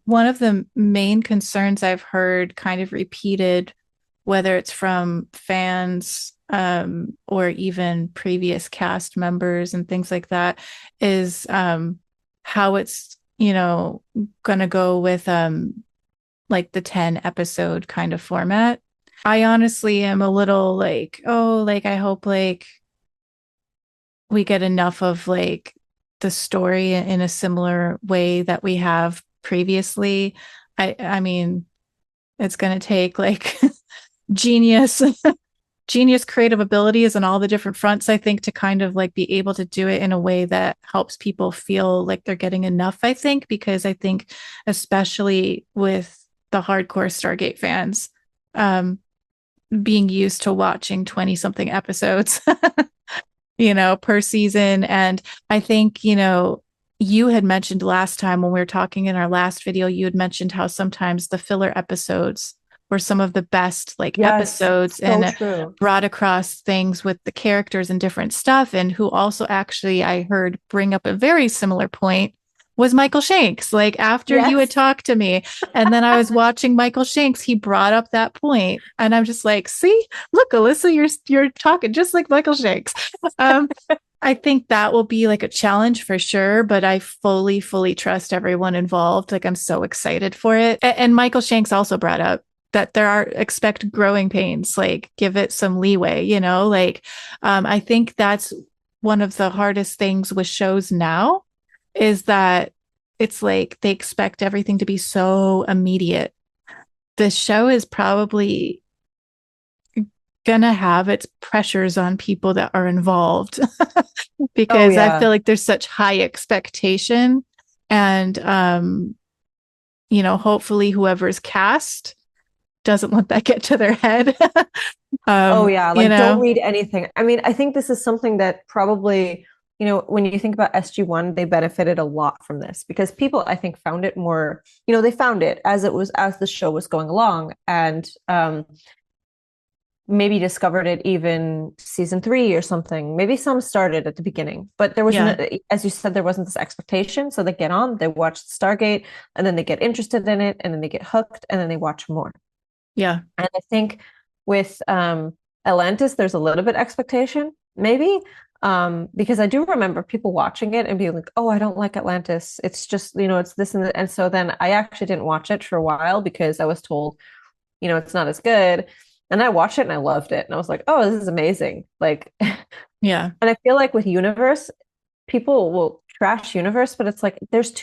one of the main concerns I've heard kind of repeated, whether it's from fans or even previous cast members and things like that, is how it's, going to go with like the 10 episode kind of format. I honestly am a little like, oh, like I hope like we get enough of like the story in a similar way that we have previously. I mean, it's going to take like genius genius creative abilities on all the different fronts, I think, to kind of like be able to do it in a way that helps people feel like they're getting enough, I think, because I think especially with the hardcore Stargate fans, um, being used to watching 20 something episodes, per season. And I think, you had mentioned last time when we were talking in our last video, you had mentioned how sometimes the filler episodes were some of the best like Yes, episodes so and true. brought across things with the characters and different stuff. And who also actually I heard bring up a very similar point was Michael Shanks. Like after you had Yes. talked to me, and then I was watching Michael Shanks, he brought up that point, and I'm just like, see, look, Alyssa, you're talking just like Michael Shanks. Um, I think that will be like a challenge for sure, but I fully, fully trust everyone involved. Like I'm so excited for it. And Michael Shanks also brought up that there are expect growing pains, like give it some leeway, like I think that's one of the hardest things with shows now is that it's like they expect everything to be so immediate. The show is probably gonna have its pressures on people that are involved Oh because I feel yeah. like there's such high expectation and hopefully whoever's cast doesn't let that get to their head. Oh um, yeah. you Like don't know, read anything. I mean, I think this is something that probably, when you think about SG1, they benefited a lot from this because people, I think, found it more, they found it as the show was going along and maybe discovered it even season 3 or something. Maybe some started at the beginning, but there was no, yeah, as you said, there wasn't this expectation. So they get on, they watch Stargate, and then they get interested in it, and then they get hooked, and then they watch more. yeah, And I think with Atlantis, there's a little bit expectation, maybe. Because I do remember people watching it and being like, "Oh, I don't like Atlantis. It's just, it's this and that." And so then I actually didn't watch it for a while because I was told, it's not as good. And I watched it and I loved it. And I was like, "Oh, this is amazing." Like, and yeah. I feel like with Universe, people will trash Universe, but it's like there's two